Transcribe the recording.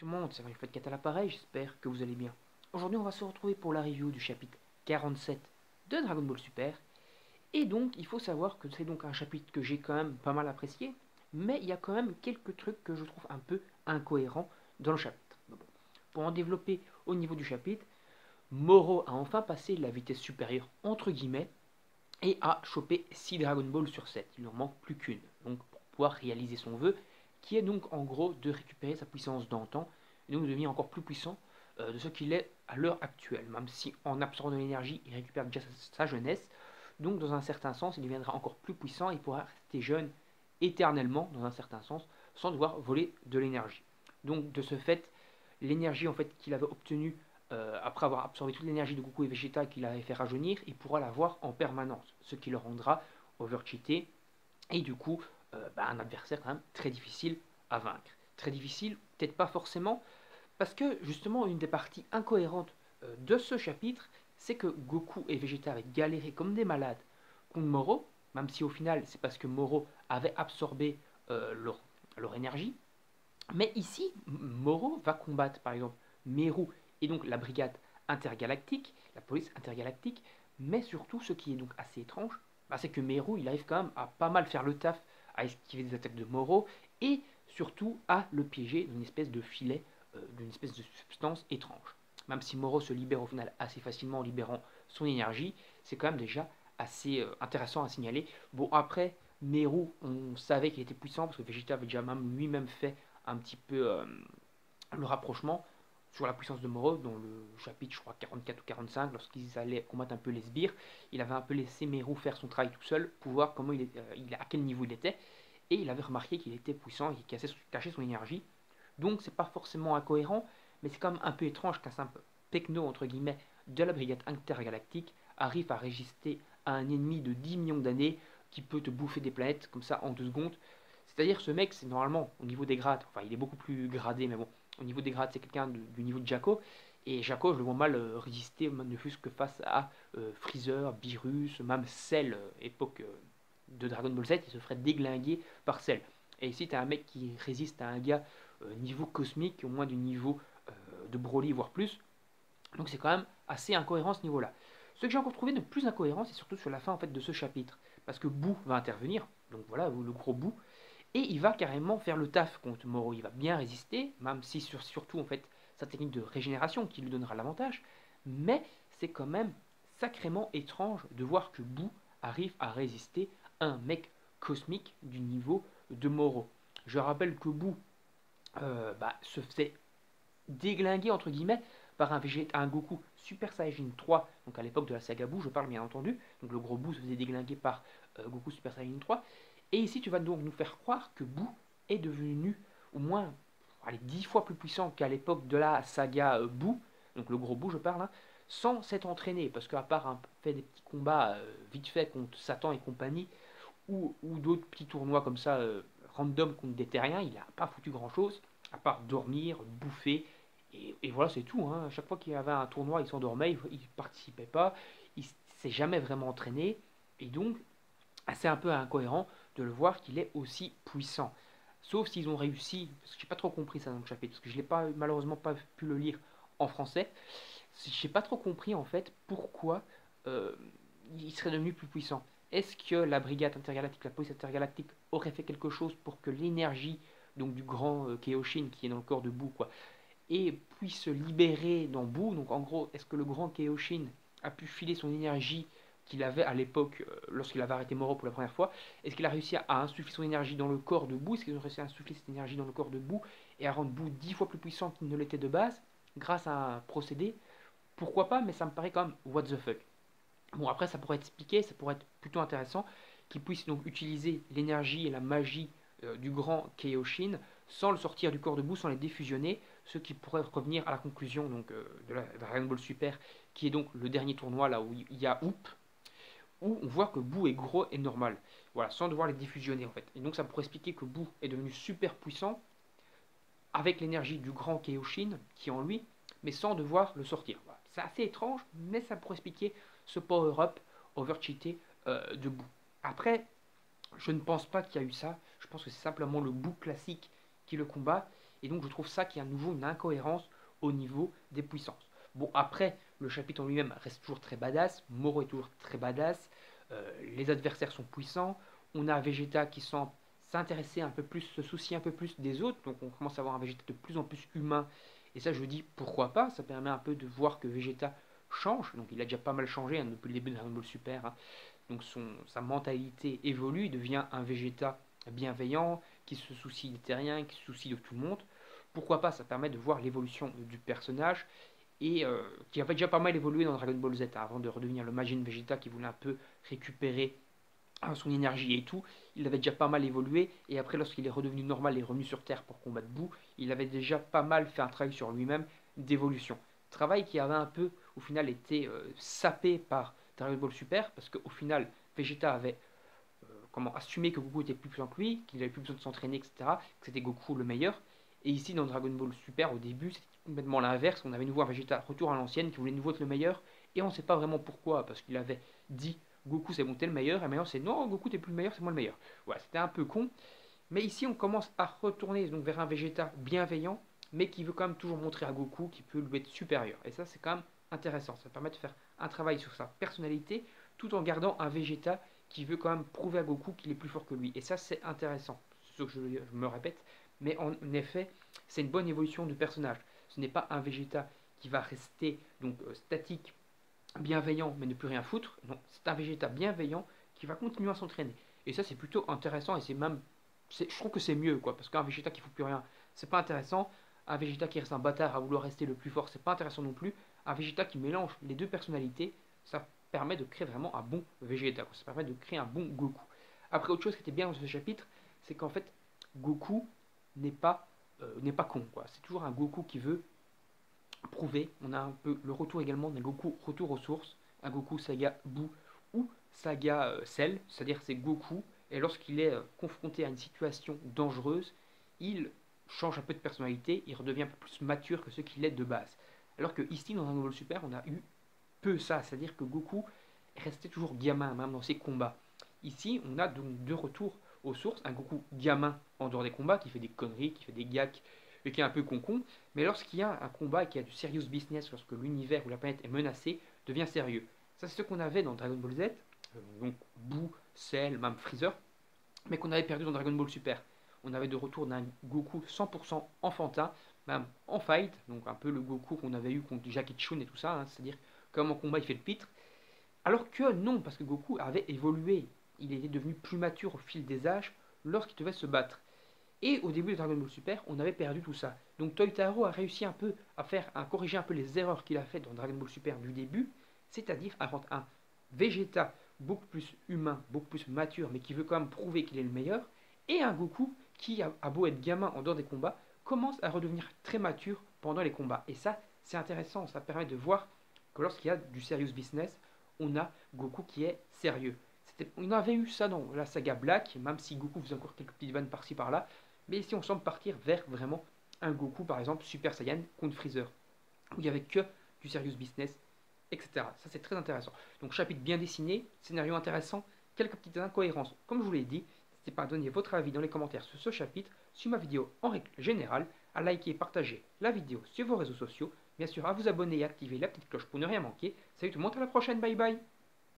Tout le monde, c'est Fat4 à l'appareil, j'espère que vous allez bien. Aujourd'hui, on va se retrouver pour la review du chapitre 47 de Dragon Ball Super. Et donc, il faut savoir que c'est donc un chapitre que j'ai quand même pas mal apprécié, mais il y a quand même quelques trucs que je trouve un peu incohérents dans le chapitre. Bon, pour en développer au niveau du chapitre, Moro a enfin passé la vitesse supérieure, entre guillemets, et a chopé 6 Dragon Ball sur 7. Il n'en manque plus qu'une, donc pour pouvoir réaliser son vœu, qui est donc en gros de récupérer sa puissance d'antan, et donc de devenir encore plus puissant de ce qu'il est à l'heure actuelle, même si en absorbant de l'énergie, il récupère déjà sa jeunesse, donc dans un certain sens, il deviendra encore plus puissant et pourra rester jeune éternellement, dans un certain sens, sans devoir voler de l'énergie. Donc de ce fait, l'énergie en fait qu'il avait obtenue après avoir absorbé toute l'énergie de Goku et Vegeta qu'il avait fait rajeunir, il pourra l'avoir en permanence, ce qui le rendra overcheaté et du coup un adversaire quand même très difficile à vaincre. Très difficile, peut-être pas forcément, parce que justement une des parties incohérentes de ce chapitre, c'est que Goku et Vegeta avaient galéré comme des malades contre Moro, même si au final c'est parce que Moro avait absorbé leur énergie, mais ici, Moro va combattre par exemple Meru et donc la brigade intergalactique, la police intergalactique, mais surtout ce qui est donc assez étrange, c'est que Meru il arrive quand même à pas mal faire le taf, à esquiver des attaques de Moro et surtout à le piéger dans une espèce de filet, d'une espèce de substance étrange. Même si Moro se libère au final assez facilement en libérant son énergie, c'est quand même déjà assez intéressant à signaler. Bon après, Meru, on savait qu'il était puissant parce que Vegeta avait déjà même lui-même fait un petit peu le rapprochement sur la puissance de Moro dans le chapitre, je crois, 44 ou 45, lorsqu'ils allaient combattre un peu les sbires. Il avait un peu laissé Meru faire son travail tout seul pour voir comment à quel niveau il était. Et il avait remarqué qu'il était puissant et qu'il cachait son énergie. Donc c'est pas forcément incohérent, mais c'est quand même un peu étrange qu'un simple techno, entre guillemets, de la brigade intergalactique arrive à résister à un ennemi de 10 millions d'années qui peut te bouffer des planètes comme ça en 2 secondes. C'est-à-dire, ce mec, c'est normalement, au niveau des grades, enfin, il est beaucoup plus gradé, mais bon, au niveau des grades, c'est quelqu'un du niveau de Jaco. Et Jaco, je le vois mal résister, ne fût-ce que face à Freezer, Beerus, même Cell, époque de Dragon Ball Z, il se ferait déglinguer par Cell. Et ici, tu as un mec qui résiste à un gars niveau cosmique, au moins du niveau de Broly, voire plus. Donc c'est quand même assez incohérent à ce niveau-là. Ce que j'ai encore trouvé de plus incohérent, c'est surtout sur la fin en fait de ce chapitre. Parce que Boo va intervenir, donc voilà, le gros Boo, et il va carrément faire le taf contre Moro. Il va bien résister, même si surtout en fait sa technique de régénération qui lui donnera l'avantage. Mais c'est quand même sacrément étrange de voir que Boo arrive à résister à un mec cosmique du niveau de Moro. Je rappelle que Boo se faisait déglingué entre guillemets par un Goku Super Saiyajin 3, donc à l'époque de la saga Buu, je parle bien entendu, donc le gros Buu se faisait déglinguer par Goku Super Saiyajin 3, et ici tu vas donc nous faire croire que Buu est devenu au moins 10 fois plus puissant qu'à l'époque de la saga Buu, donc le gros Buu je parle, hein, sans s'être entraîné, parce qu'à part fait des petits combats vite fait contre Satan et compagnie, ou d'autres petits tournois comme ça, random contre des terriens, il n'a pas foutu grand chose, à part dormir, bouffer, et voilà, c'est tout. Hein. À chaque fois qu'il y avait un tournoi, il s'endormait, il ne participait pas, il s'est jamais vraiment entraîné, et donc c'est un peu incohérent de le voir qu'il est aussi puissant. Sauf s'ils ont réussi, parce que j'ai pas trop compris ça dans le chapitre, parce que je l'ai pas malheureusement pas pu le lire en français. J'ai pas trop compris en fait pourquoi euh, il serait devenu plus puissant. Est-ce que la brigade intergalactique, la police intergalactique aurait fait quelque chose pour que l'énergie donc du grand Kaioshin qui est dans le corps de Boo quoi, et puisse se libérer dans Boo. Donc en gros, est-ce que le grand Kaioshin a pu filer son énergie qu'il avait à l'époque lorsqu'il avait arrêté Moro pour la première fois? Est-ce qu'il a réussi à insuffler son énergie dans le corps de Boo? Est-ce qu'il a réussi à insuffler cette énergie dans le corps de Boo et à rendre Boo 10 fois plus puissant qu'il ne l'était de base grâce à un procédé? Pourquoi pas, mais ça me paraît quand même what the fuck. Bon, après, ça pourrait être expliqué, ça pourrait être plutôt intéressant qu'il puisse donc utiliser l'énergie et la magie du grand Kaioshin sans le sortir du corps de Boo, sans les défusionner, ce qui pourrait revenir à la conclusion donc, de la Dragon Ball Super, qui est donc le dernier tournoi là où il y a Hoop, où on voit que Boo est gros et normal. Voilà, sans devoir les diffusionner en fait. Et donc ça pourrait expliquer que Boo est devenu super puissant avec l'énergie du grand Kaioshin qui est en lui, mais sans devoir le sortir. Voilà. C'est assez étrange, mais ça pourrait expliquer ce power-up overcheaté de Boo. Après, je ne pense pas qu'il y a eu ça. Je pense que c'est simplement le Boo classique qui le combat. Et donc je trouve ça qu'il y a à nouveau une incohérence au niveau des puissances. Bon, après, le chapitre en lui-même reste toujours très badass, Moro est toujours très badass, les adversaires sont puissants, on a Vegeta qui semble s'intéresser un peu plus, se soucier un peu plus des autres, donc on commence à avoir un Vegeta de plus en plus humain, et ça je dis pourquoi pas, ça permet un peu de voir que Vegeta change, donc il a déjà pas mal changé hein, depuis le début de Dragon Ball Super, hein. Donc sa mentalité évolue, il devient un Vegeta bienveillant, qui se soucie des terriens, qui se soucie de tout le monde. Pourquoi pas, ça permet de voir l'évolution du personnage, et qui avait déjà pas mal évolué dans Dragon Ball Z, hein, avant de redevenir le Majin Vegeta qui voulait un peu récupérer son énergie et tout, il avait déjà pas mal évolué, et après lorsqu'il est redevenu normal et revenu sur Terre pour combattre Boo, il avait déjà pas mal fait un travail sur lui-même d'évolution. Travail qui avait un peu, au final, été sapé par Dragon Ball Super, parce qu'au final, Vegeta avait assumé que Goku était plus puissant que lui, qu'il n'avait plus besoin de s'entraîner, etc., que c'était Goku le meilleur. Et ici, dans Dragon Ball Super, au début, c'était complètement l'inverse. On avait nouveau un Vegeta retour à l'ancienne qui voulait nouveau être le meilleur, et on ne sait pas vraiment pourquoi, parce qu'il avait dit Goku c'est bon, t'es le meilleur, et maintenant c'est non, Goku t'es plus le meilleur, c'est moi le meilleur. Voilà, c'était un peu con. Mais ici, on commence à retourner donc vers un Vegeta bienveillant, mais qui veut quand même toujours montrer à Goku qu'il peut lui être supérieur. Et ça, c'est quand même intéressant. Ça permet de faire un travail sur sa personnalité, tout en gardant un Vegeta qui veut quand même prouver à Goku qu'il est plus fort que lui. Et ça, c'est intéressant. C'est ce que je me répète. Mais en effet, c'est une bonne évolution du personnage. Ce n'est pas un Vegeta qui va rester donc statique, bienveillant, mais ne plus rien foutre. Non, c'est un Vegeta bienveillant qui va continuer à s'entraîner. Et ça, c'est plutôt intéressant et c'est même. Je trouve que c'est mieux, quoi. Parce qu'un Vegeta qui fout plus rien, c'est pas intéressant. Un Vegeta qui reste un bâtard à vouloir rester le plus fort, c'est pas intéressant non plus. Un Vegeta qui mélange les deux personnalités, ça permet de créer vraiment un bon Vegeta, quoi. Ça permet de créer un bon Goku. Après, autre chose qui était bien dans ce chapitre, c'est qu'en fait, Goku n'est pas, n'est pas con, quoi. C'est toujours un Goku qui veut prouver. On a un peu le retour également d'un Goku retour aux sources, un Goku saga Boo ou saga Cell, c'est-à-dire c'est Goku, et lorsqu'il est confronté à une situation dangereuse, il change un peu de personnalité, il redevient un peu plus mature que ce qu'il est de base. Alors que ici, dans Dragon Ball Super, on a eu peu ça, c'est-à-dire que Goku est resté toujours gamin, même dans ses combats. Ici, on a donc deux retours aux sources, un Goku gamin en dehors des combats, qui fait des conneries, qui fait des gags, et qui est un peu concon, mais lorsqu'il y a un combat et qu'il y a du serious business, lorsque l'univers ou la planète est menacée, devient sérieux. Ça, c'est ce qu'on avait dans Dragon Ball Z, donc Boo, Cell, même Freezer, mais qu'on avait perdu dans Dragon Ball Super. On avait de retour d'un Goku 100% enfantin, même en fight, donc un peu le Goku qu'on avait eu contre Jackie Chun et tout ça, hein, c'est-à-dire comme en combat il fait le pitre. Alors que non, parce que Goku avait évolué, il était devenu plus mature au fil des âges lorsqu'il devait se battre. Et au début de Dragon Ball Super, on avait perdu tout ça. Donc Toitaro a réussi un peu à corriger un peu les erreurs qu'il a faites dans Dragon Ball Super du début, c'est-à-dire à rendre un Vegeta beaucoup plus humain, beaucoup plus mature, mais qui veut quand même prouver qu'il est le meilleur, et un Goku qui a beau être gamin en dehors des combats, commence à redevenir très mature pendant les combats. Et ça, c'est intéressant, ça permet de voir que lorsqu'il y a du serious business, on a Goku qui est sérieux. On avait eu ça dans la saga Black, même si Goku faisait encore quelques petites vannes par-ci par-là, mais ici, on semble partir vers vraiment un Goku, par exemple, Super Saiyan contre Freezer, où il n'y avait que du serious business, etc. Ça, c'est très intéressant. Donc, chapitre bien dessiné, scénario intéressant, quelques petites incohérences, comme je vous l'ai dit. N'hésitez pas à donner votre avis dans les commentaires sur ce chapitre, sur ma vidéo en règle générale, à liker et partager la vidéo sur vos réseaux sociaux, bien sûr à vous abonner et activer la petite cloche pour ne rien manquer. Salut tout le monde, à la prochaine, bye bye.